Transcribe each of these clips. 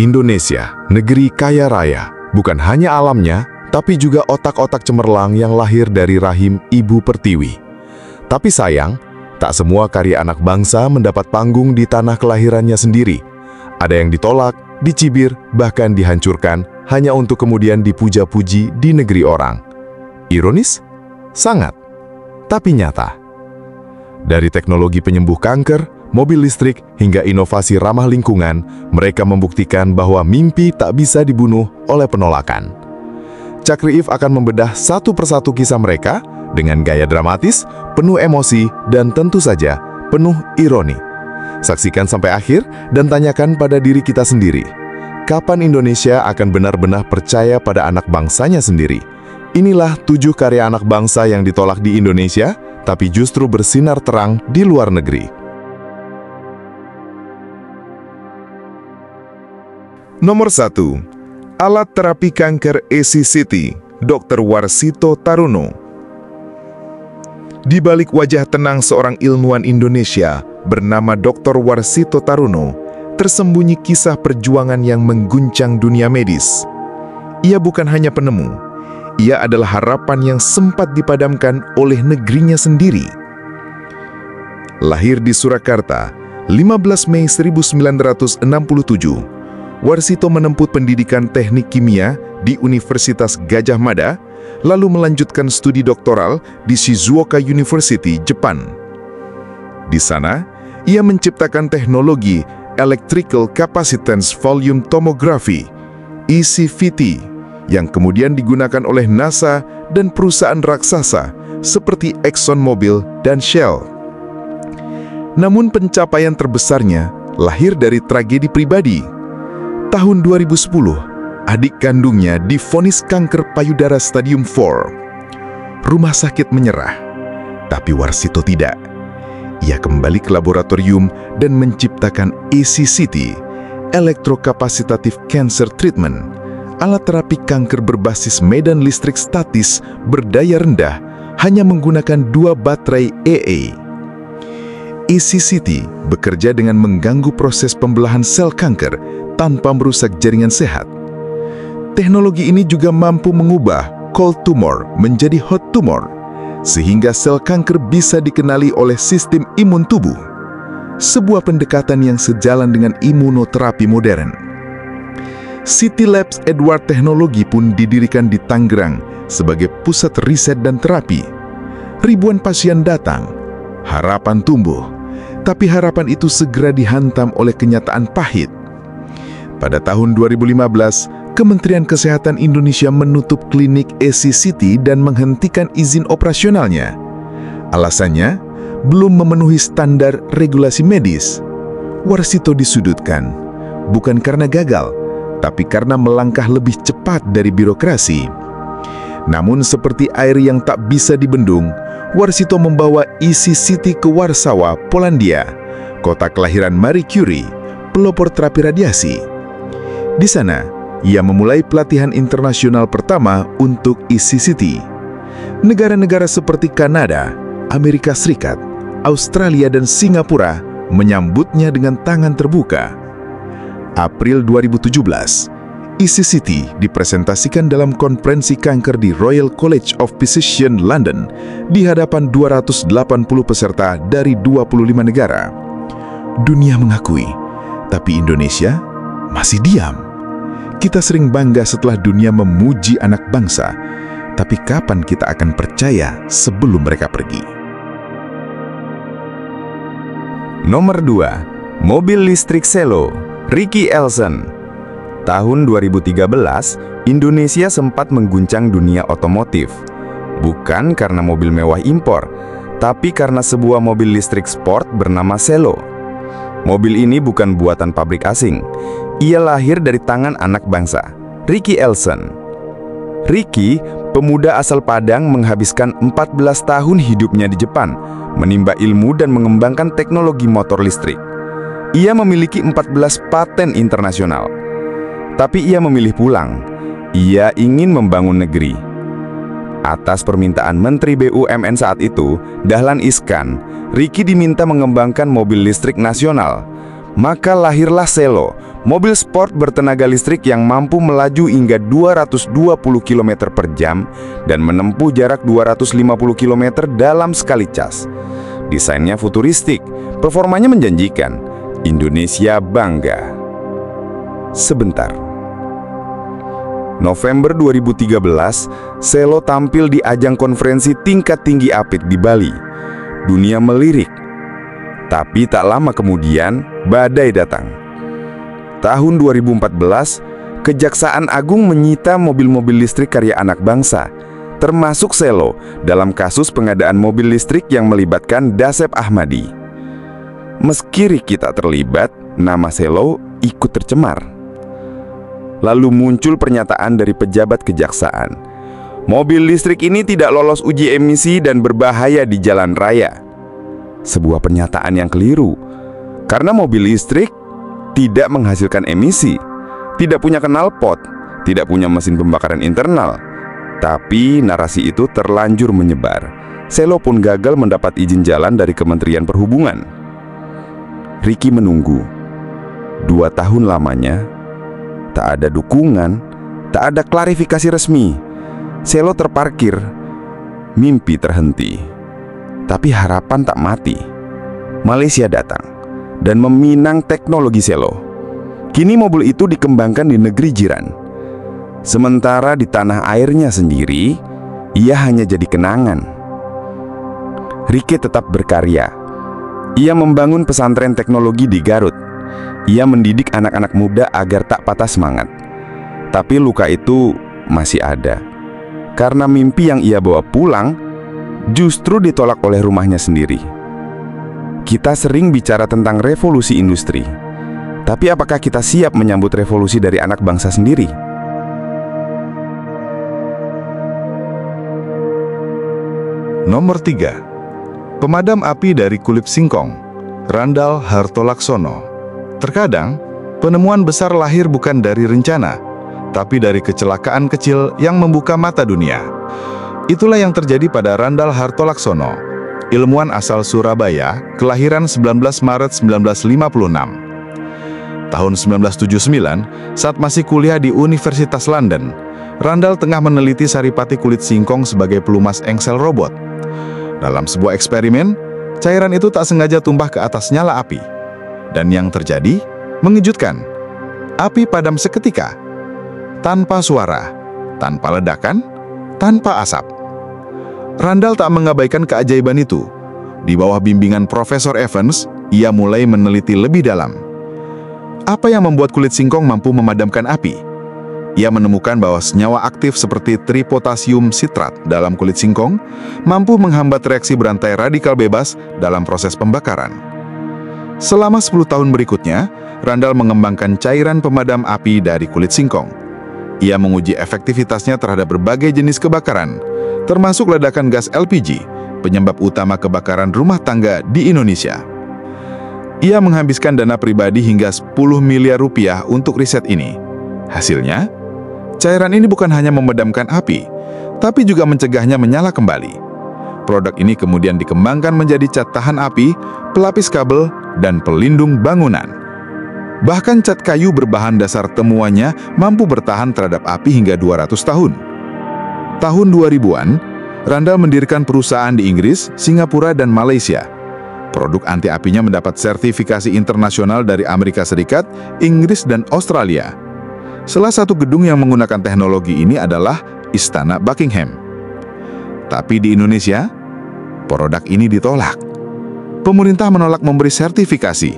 Indonesia, negeri kaya raya, bukan hanya alamnya, tapi juga otak-otak cemerlang yang lahir dari rahim Ibu Pertiwi. Tapi sayang, tak semua karya anak bangsa mendapat panggung di tanah kelahirannya sendiri. Ada yang ditolak, dicibir, bahkan dihancurkan, hanya untuk kemudian dipuja-puji di negeri orang. Ironis? Sangat. Tapi nyata. Dari teknologi penyembuh kanker, mobil listrik, hingga inovasi ramah lingkungan, mereka membuktikan bahwa mimpi tak bisa dibunuh oleh penolakan. Cakriif akan membedah satu persatu kisah mereka dengan gaya dramatis, penuh emosi, dan tentu saja penuh ironi. Saksikan sampai akhir dan tanyakan pada diri kita sendiri, kapan Indonesia akan benar-benar percaya pada anak bangsanya sendiri? Inilah 7 karya anak bangsa yang ditolak di Indonesia, tapi justru bersinar terang di luar negeri. Nomor 1. Alat terapi kanker ECCT, Dr. Warsito Taruno. Di balik wajah tenang seorang ilmuwan Indonesia bernama Dr. Warsito Taruno, tersembunyi kisah perjuangan yang mengguncang dunia medis. Ia bukan hanya penemu, ia adalah harapan yang sempat dipadamkan oleh negerinya sendiri. Lahir di Surakarta, 15 Mei 1967, Warsito menempuh pendidikan teknik kimia di Universitas Gajah Mada, lalu melanjutkan studi doktoral di Shizuoka University, Jepang. Di sana, ia menciptakan teknologi Electrical Capacitance Volume Tomography, ECVT, yang kemudian digunakan oleh NASA dan perusahaan raksasa seperti ExxonMobil dan Shell. Namun pencapaian terbesarnya lahir dari tragedi pribadi. Tahun 2010, adik kandungnya divonis kanker payudara stadium 4. Rumah sakit menyerah, tapi Warsito tidak. Ia kembali ke laboratorium dan menciptakan ECCT, Electrocapacitative Cancer Treatment, alat terapi kanker berbasis medan listrik statis berdaya rendah hanya menggunakan 2 baterai AA. ECCT bekerja dengan mengganggu proses pembelahan sel kanker tanpa merusak jaringan sehat. Teknologi ini juga mampu mengubah cold tumor menjadi hot tumor, sehingga sel kanker bisa dikenali oleh sistem imun tubuh. Sebuah pendekatan yang sejalan dengan imunoterapi modern. City Labs Edward Teknologi pun didirikan di Tangerang sebagai pusat riset dan terapi. Ribuan pasien datang, harapan tumbuh, tapi harapan itu segera dihantam oleh kenyataan pahit. Pada tahun 2015, Kementerian Kesehatan Indonesia menutup klinik ECCT dan menghentikan izin operasionalnya. Alasannya, belum memenuhi standar regulasi medis. Warsito disudutkan, bukan karena gagal, tapi karena melangkah lebih cepat dari birokrasi. Namun seperti air yang tak bisa dibendung, Warsito membawa ECCT ke Warsawa, Polandia, kota kelahiran Marie Curie, pelopor terapi radiasi. Di sana, ia memulai pelatihan internasional pertama untuk ECCT. Negara-negara seperti Kanada, Amerika Serikat, Australia, dan Singapura menyambutnya dengan tangan terbuka. April 2017, ECCT dipresentasikan dalam konferensi kanker di Royal College of Physicians London di hadapan 280 peserta dari 25 negara. Dunia mengakui, tapi Indonesia masih diam. Kita sering bangga setelah dunia memuji anak bangsa, tapi kapan kita akan percaya sebelum mereka pergi? Nomor 2. Mobil listrik Selo, Ricky Elson. Tahun 2013, Indonesia sempat mengguncang dunia otomotif. Bukan karena mobil mewah impor, tapi karena sebuah mobil listrik sport bernama Selo. Mobil ini bukan buatan pabrik asing. Ia lahir dari tangan anak bangsa, Ricky Elson. Ricky, pemuda asal Padang, menghabiskan 14 tahun hidupnya di Jepang, menimba ilmu dan mengembangkan teknologi motor listrik. Ia memiliki 14 paten internasional. Tapi ia memilih pulang. Ia ingin membangun negeri. Atas permintaan Menteri BUMN saat itu, Dahlan Iskan, Ricky diminta mengembangkan mobil listrik nasional. Maka lahirlah Selo, mobil sport bertenaga listrik yang mampu melaju hingga 220 km per jam dan menempuh jarak 250 km dalam sekali cas. Desainnya futuristik, performanya menjanjikan. Indonesia bangga. Sebentar. November 2013, Selo tampil di ajang konferensi tingkat tinggi APIT di Bali. Dunia melirik. Tapi tak lama kemudian, badai datang. Tahun 2014, Kejaksaan Agung menyita mobil-mobil listrik karya anak bangsa, termasuk Selo, dalam kasus pengadaan mobil listrik yang melibatkan Dasep Ahmadi. Meski Ricky tak terlibat, nama Selo ikut tercemar. Lalu muncul pernyataan dari pejabat kejaksaan. Mobil listrik ini tidak lolos uji emisi dan berbahaya di jalan raya. Sebuah pernyataan yang keliru, karena mobil listrik tidak menghasilkan emisi, tidak punya knalpot, tidak punya mesin pembakaran internal. Tapi narasi itu terlanjur menyebar. Selo pun gagal mendapat izin jalan dari Kementerian Perhubungan. Ricky menunggu 2 tahun lamanya. Tak ada dukungan, tak ada klarifikasi resmi. Selo terparkir, mimpi terhenti. Tapi harapan tak mati. Malaysia datang dan meminang teknologi Selo. Kini mobil itu dikembangkan di negeri jiran. Sementara di tanah airnya sendiri, ia hanya jadi kenangan. Ricky tetap berkarya. Ia membangun pesantren teknologi di Garut. Ia mendidik anak-anak muda agar tak patah semangat. Tapi luka itu masih ada. Karena mimpi yang ia bawa pulang justru ditolak oleh rumahnya sendiri. Kita sering bicara tentang revolusi industri. Tapi apakah kita siap menyambut revolusi dari anak bangsa sendiri? Nomor 3. Pemadam api dari kulit singkong, Randall Hartolaksono. Terkadang, penemuan besar lahir bukan dari rencana, tapi dari kecelakaan kecil yang membuka mata dunia. Itulah yang terjadi pada Randall Hartolaksono, ilmuwan asal Surabaya, kelahiran 19 Maret 1956. Tahun 1979, saat masih kuliah di Universitas London, Randall tengah meneliti saripati kulit singkong sebagai pelumas engsel robot. Dalam sebuah eksperimen, cairan itu tak sengaja tumpah ke atas nyala api. Dan yang terjadi, mengejutkan. Api padam seketika, tanpa suara, tanpa ledakan, tanpa asap. Randall tak mengabaikan keajaiban itu. Di bawah bimbingan Profesor Evans, ia mulai meneliti lebih dalam. Apa yang membuat kulit singkong mampu memadamkan api? Ia menemukan bahwa senyawa aktif seperti tripotasium sitrat dalam kulit singkong mampu menghambat reaksi berantai radikal bebas dalam proses pembakaran. Selama 10 tahun berikutnya, Randall mengembangkan cairan pemadam api dari kulit singkong. Ia menguji efektivitasnya terhadap berbagai jenis kebakaran, termasuk ledakan gas LPG, penyebab utama kebakaran rumah tangga di Indonesia. Ia menghabiskan dana pribadi hingga 10 miliar rupiah untuk riset ini. Hasilnya, cairan ini bukan hanya memadamkan api, tapi juga mencegahnya menyala kembali. Produk ini kemudian dikembangkan menjadi cat tahan api, pelapis kabel, dan pelindung bangunan. Bahkan cat kayu berbahan dasar temuannya mampu bertahan terhadap api hingga 200 tahun. Tahun 2000-an, Randall mendirikan perusahaan di Inggris, Singapura, dan Malaysia. Produk anti apinya mendapat sertifikasi internasional dari Amerika Serikat, Inggris, dan Australia. Salah satu gedung yang menggunakan teknologi ini adalah Istana Buckingham. Tapi di Indonesia, produk ini ditolak. Pemerintah menolak memberi sertifikasi.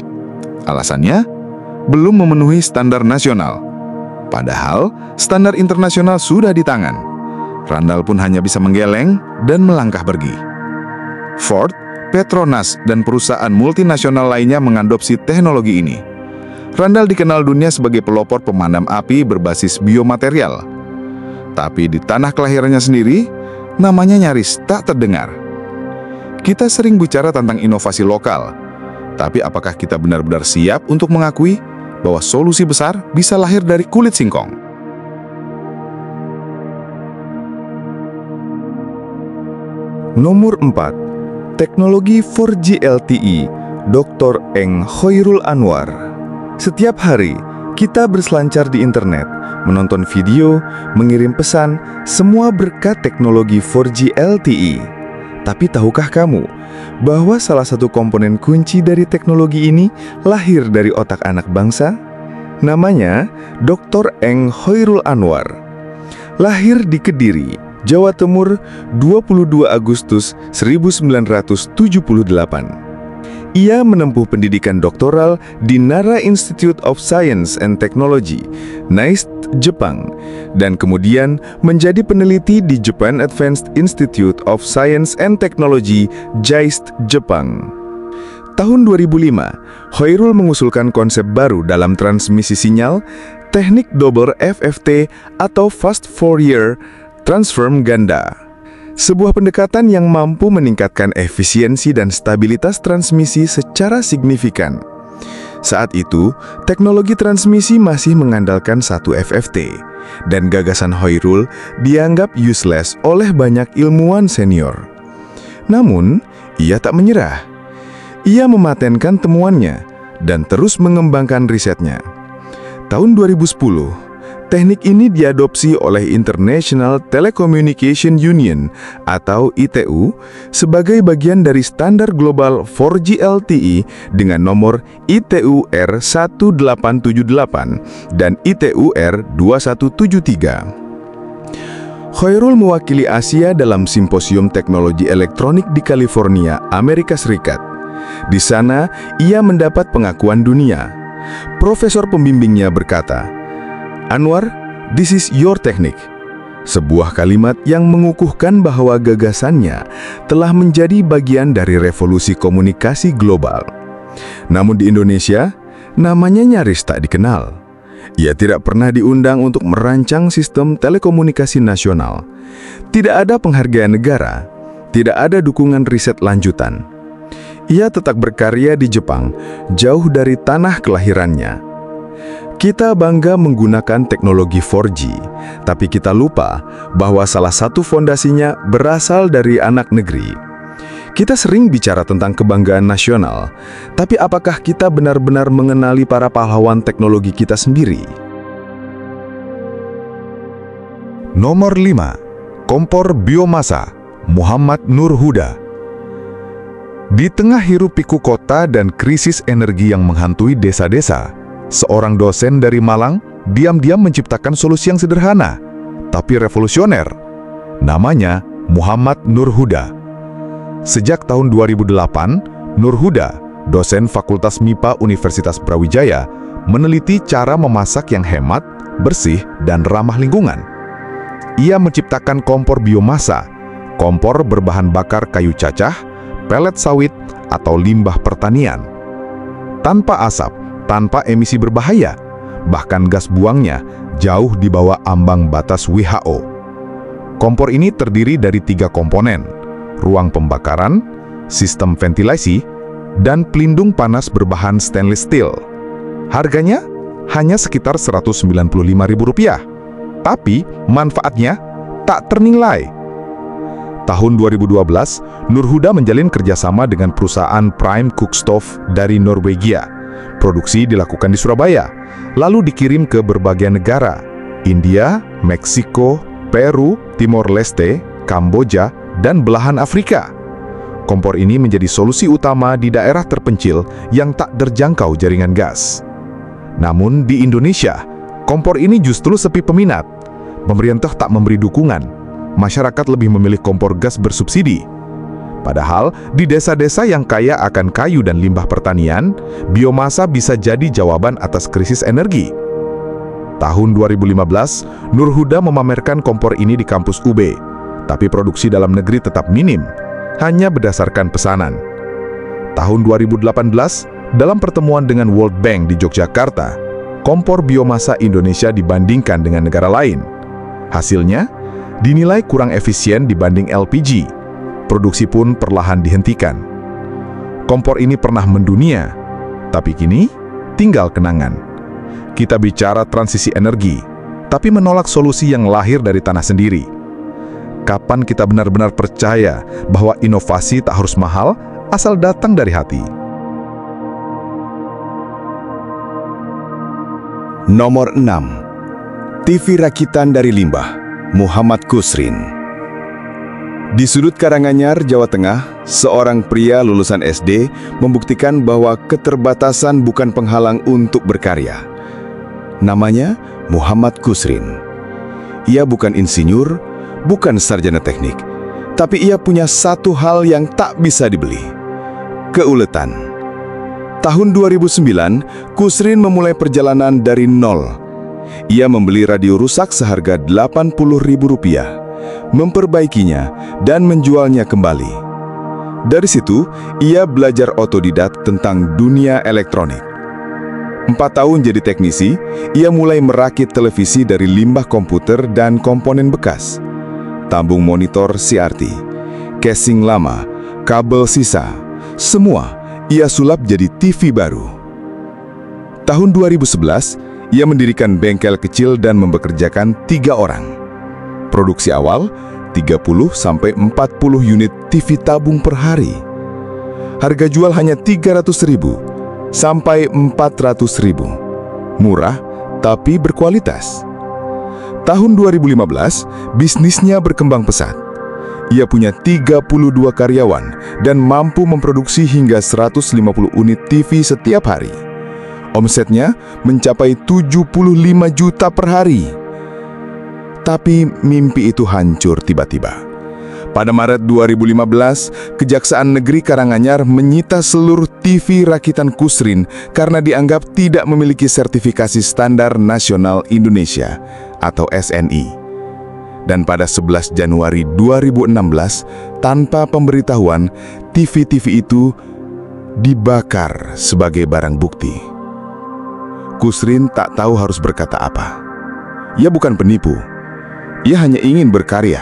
Alasannya, belum memenuhi standar nasional. Padahal, standar internasional sudah di tangan. Randall pun hanya bisa menggeleng dan melangkah pergi. Ford, Petronas, dan perusahaan multinasional lainnya mengadopsi teknologi ini. Randall dikenal dunia sebagai pelopor pemadam api berbasis biomaterial. Tapi di tanah kelahirannya sendiri, namanya nyaris tak terdengar. Kita sering bicara tentang inovasi lokal, tapi apakah kita benar-benar siap untuk mengakui bahwa solusi besar bisa lahir dari kulit singkong? Nomor 4. Teknologi 4G LTE Dr. Eng Khairul Anwar. Setiap hari, kita berselancar di internet, menonton video, mengirim pesan, semua berkat teknologi 4G LTE. Tapi tahukah kamu bahwa salah satu komponen kunci dari teknologi ini lahir dari otak anak bangsa? Namanya Dr. Eng Khairul Anwar. Lahir di Kediri, Jawa Timur, 22 Agustus 1978. Ia menempuh pendidikan doktoral di Nara Institute of Science and Technology, NIST, Jepang, dan kemudian menjadi peneliti di Japan Advanced Institute of Science and Technology, JAIST, Jepang. Tahun 2005, Khairul mengusulkan konsep baru dalam transmisi sinyal, teknik double FFT atau Fast Fourier Transform Ganda. Sebuah pendekatan yang mampu meningkatkan efisiensi dan stabilitas transmisi secara signifikan. Saat itu, teknologi transmisi masih mengandalkan satu FFT, dan gagasan Khairul dianggap useless oleh banyak ilmuwan senior. Namun, ia tak menyerah. Ia mematenkan temuannya dan terus mengembangkan risetnya. Tahun 2010, teknik ini diadopsi oleh International Telecommunication Union atau ITU sebagai bagian dari standar global 4G LTE dengan nomor ITU R1878 dan ITU R2173. Khairul mewakili Asia dalam Simposium Teknologi Elektronik di California, Amerika Serikat. Di sana, ia mendapat pengakuan dunia. Profesor pembimbingnya berkata, "Anwar, this is your technique." Sebuah kalimat yang mengukuhkan bahwa gagasannya telah menjadi bagian dari revolusi komunikasi global. Namun di Indonesia, namanya nyaris tak dikenal. Ia tidak pernah diundang untuk merancang sistem telekomunikasi nasional. Tidak ada penghargaan negara, tidak ada dukungan riset lanjutan. Ia tetap berkarya di Jepang, jauh dari tanah kelahirannya. Kita bangga menggunakan teknologi 4G, tapi kita lupa bahwa salah satu fondasinya berasal dari anak negeri. Kita sering bicara tentang kebanggaan nasional, tapi apakah kita benar-benar mengenali para pahlawan teknologi kita sendiri? Nomor 5. Kompor biomasa, Muhammad Nur Huda. Di tengah hiruk-pikuk kota dan krisis energi yang menghantui desa-desa, seorang dosen dari Malang diam-diam menciptakan solusi yang sederhana, tapi revolusioner. Namanya Muhammad Nur Huda. Sejak tahun 2008, Nur Huda, dosen Fakultas MIPA Universitas Brawijaya, meneliti cara memasak yang hemat, bersih, dan ramah lingkungan. Ia menciptakan kompor biomasa, kompor berbahan bakar kayu cacah, pelet sawit, atau limbah pertanian. Tanpa asap, tanpa emisi berbahaya, bahkan gas buangnya jauh di bawah ambang batas WHO. Kompor ini terdiri dari 3 komponen: ruang pembakaran, sistem ventilasi, dan pelindung panas berbahan stainless steel. Harganya hanya sekitar Rp195.000, tapi manfaatnya tak ternilai. Tahun 2012, Nur Huda menjalin kerjasama dengan perusahaan Prime Cookstove dari Norwegia. Produksi dilakukan di Surabaya, lalu dikirim ke berbagai negara: India, Meksiko, Peru, Timor Leste, Kamboja, dan belahan Afrika. Kompor ini menjadi solusi utama di daerah terpencil yang tak terjangkau jaringan gas. Namun di Indonesia, kompor ini justru sepi peminat. Pemerintah tak memberi dukungan. Masyarakat lebih memilih kompor gas bersubsidi. Padahal di desa-desa yang kaya akan kayu dan limbah pertanian, biomasa bisa jadi jawaban atas krisis energi. Tahun 2015, Nur Huda memamerkan kompor ini di kampus UB, tapi produksi dalam negeri tetap minim, hanya berdasarkan pesanan. Tahun 2018, dalam pertemuan dengan World Bank di Yogyakarta, kompor biomasa Indonesia dibandingkan dengan negara lain. Hasilnya, dinilai kurang efisien dibanding LPG. Produksi pun perlahan dihentikan. Kompor ini pernah mendunia, tapi kini tinggal kenangan. Kita bicara transisi energi, tapi menolak solusi yang lahir dari tanah sendiri. Kapan kita benar-benar percaya bahwa inovasi tak harus mahal asal datang dari hati? Nomor 6. TV rakitan dari limbah, Muhammad Kusrin. Di sudut Karanganyar, Jawa Tengah, seorang pria lulusan SD membuktikan bahwa keterbatasan bukan penghalang untuk berkarya. Namanya Muhammad Kusrin. Ia bukan insinyur, bukan sarjana teknik, tapi ia punya satu hal yang tak bisa dibeli: keuletan. Tahun 2009, Kusrin memulai perjalanan dari nol. Ia membeli radio rusak seharga Rp80.000, memperbaikinya, dan menjualnya kembali. Dari situ, ia belajar otodidak tentang dunia elektronik. 4 tahun jadi teknisi, ia mulai merakit televisi dari limbah komputer dan komponen bekas. Tabung monitor CRT, casing lama, kabel sisa, semua ia sulap jadi TV baru. Tahun 2011, ia mendirikan bengkel kecil dan mempekerjakan 3 orang. Produksi awal, 30-40 unit TV tabung per hari. Harga jual hanya Rp300.000 sampai Rp400.000. Murah, tapi berkualitas. Tahun 2015, bisnisnya berkembang pesat. Ia punya 32 karyawan dan mampu memproduksi hingga 150 unit TV setiap hari. Omsetnya mencapai 75 juta per hari. Tapi mimpi itu hancur tiba-tiba. Pada Maret 2015, Kejaksaan Negeri Karanganyar menyita seluruh TV rakitan Kusrin karena dianggap tidak memiliki sertifikasi Standar Nasional Indonesia atau SNI. Dan pada 11 Januari 2016, tanpa pemberitahuan, TV-TV itu dibakar sebagai barang bukti. Kusrin tak tahu harus berkata apa. Ia bukan penipu. Ia hanya ingin berkarya.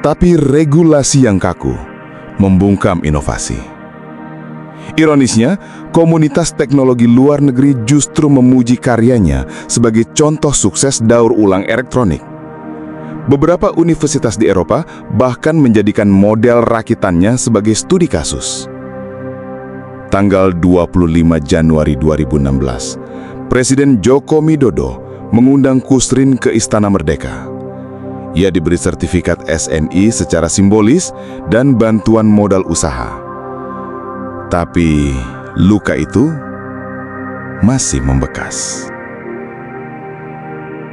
Tapi regulasi yang kaku membungkam inovasi. Ironisnya, komunitas teknologi luar negeri justru memuji karyanya sebagai contoh sukses daur ulang elektronik. Beberapa universitas di Eropa bahkan menjadikan model rakitannya sebagai studi kasus. Tanggal 25 Januari 2016, Presiden Joko Widodo mengundang Kusrin ke Istana Merdeka. Ia diberi sertifikat SNI secara simbolis dan bantuan modal usaha. Tapi luka itu masih membekas.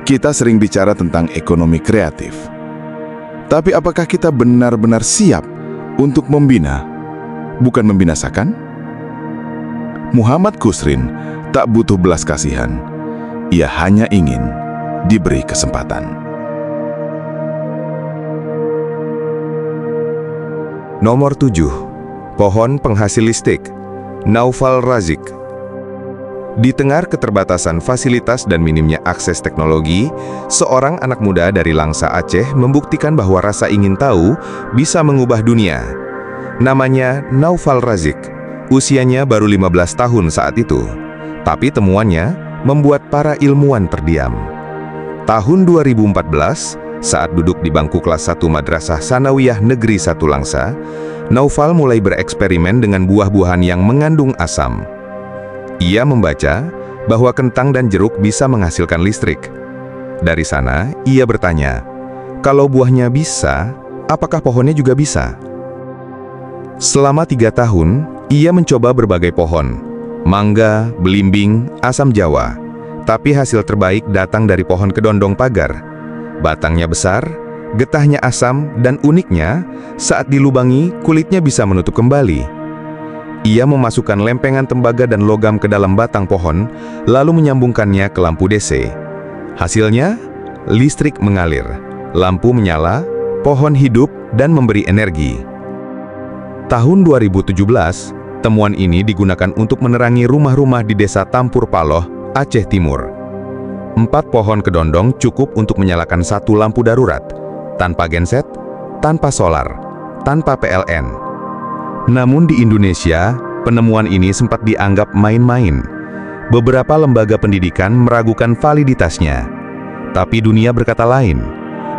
Kita sering bicara tentang ekonomi kreatif. Tapi apakah kita benar-benar siap untuk membina, bukan membinasakan? Muhammad Kusrin tak butuh belas kasihan. Ia hanya ingin diberi kesempatan. Nomor 7. Pohon penghasil listrik, Naufal Razik. Di tengah keterbatasan fasilitas dan minimnya akses teknologi, seorang anak muda dari Langsa, Aceh membuktikan bahwa rasa ingin tahu bisa mengubah dunia. Namanya Naufal Razik. Usianya baru 15 tahun saat itu. Tapi temuannya membuat para ilmuwan terdiam. Tahun 2014, saat duduk di bangku kelas 1 Madrasah Sanawiyah Negeri 1 Langsa, Naufal mulai bereksperimen dengan buah-buahan yang mengandung asam. Ia membaca bahwa kentang dan jeruk bisa menghasilkan listrik. Dari sana, ia bertanya, kalau buahnya bisa, apakah pohonnya juga bisa? Selama 3 tahun, ia mencoba berbagai pohon, mangga, belimbing, asam jawa. Tapi hasil terbaik datang dari pohon kedondong pagar. Batangnya besar, getahnya asam, dan uniknya, saat dilubangi, kulitnya bisa menutup kembali. Ia memasukkan lempengan tembaga dan logam ke dalam batang pohon, lalu menyambungkannya ke lampu DC. Hasilnya, listrik mengalir, lampu menyala, pohon hidup, dan memberi energi. Tahun 2017, temuan ini digunakan untuk menerangi rumah-rumah di Desa Tampur Paloh, Aceh Timur. 4 pohon kedondong cukup untuk menyalakan 1 lampu darurat, tanpa genset, tanpa solar, tanpa PLN. Namun di Indonesia, penemuan ini sempat dianggap main-main. Beberapa lembaga pendidikan meragukan validitasnya. Tapi dunia berkata lain.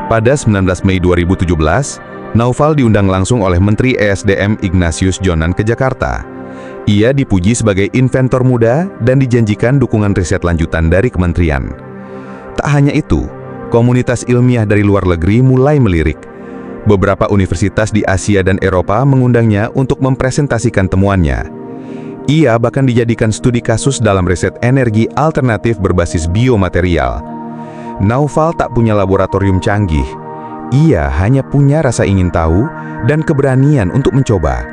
Pada 19 Mei 2017, Naufal diundang langsung oleh Menteri ESDM Ignatius Jonan ke Jakarta. Ia dipuji sebagai inventor muda dan dijanjikan dukungan riset lanjutan dari kementerian. Tak hanya itu, komunitas ilmiah dari luar negeri mulai melirik. Beberapa universitas di Asia dan Eropa mengundangnya untuk mempresentasikan temuannya. Ia bahkan dijadikan studi kasus dalam riset energi alternatif berbasis biomaterial. Naufal tak punya laboratorium canggih. Ia hanya punya rasa ingin tahu dan keberanian untuk mencoba.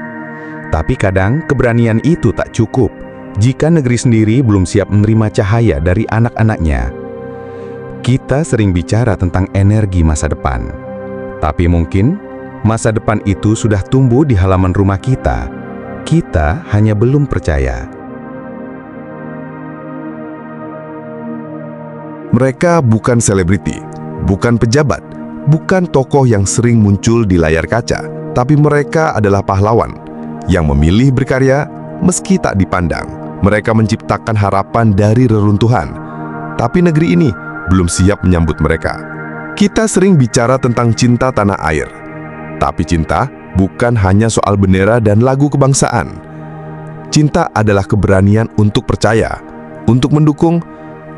Tapi kadang keberanian itu tak cukup jika negeri sendiri belum siap menerima cahaya dari anak-anaknya. Kita sering bicara tentang energi masa depan. Tapi mungkin masa depan itu sudah tumbuh di halaman rumah kita. Kita hanya belum percaya. Mereka bukan selebriti, bukan pejabat, bukan tokoh yang sering muncul di layar kaca, tapi mereka adalah pahlawan yang memilih berkarya meski tak dipandang. Mereka menciptakan harapan dari reruntuhan, tapi negeri ini belum siap menyambut mereka. Kita sering bicara tentang cinta tanah air, tapi cinta bukan hanya soal bendera dan lagu kebangsaan. Cinta adalah keberanian untuk percaya, untuk mendukung,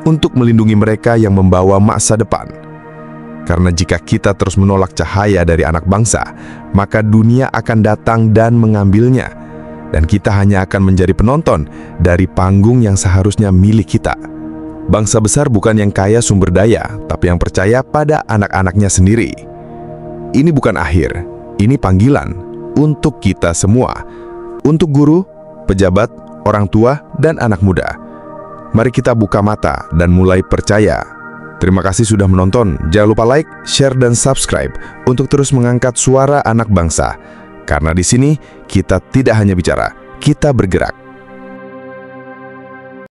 untuk melindungi mereka yang membawa masa depan. Karena jika kita terus menolak cahaya dari anak bangsa, maka dunia akan datang dan mengambilnya. Dan kita hanya akan menjadi penonton dari panggung yang seharusnya milik kita. Bangsa besar bukan yang kaya sumber daya, tapi yang percaya pada anak-anaknya sendiri. Ini bukan akhir, ini panggilan untuk kita semua. Untuk guru, pejabat, orang tua, dan anak muda. Mari kita buka mata dan mulai percaya. Terima kasih sudah menonton. Jangan lupa like, share, dan subscribe untuk terus mengangkat suara anak bangsa. Karena di sini kita tidak hanya bicara, kita bergerak.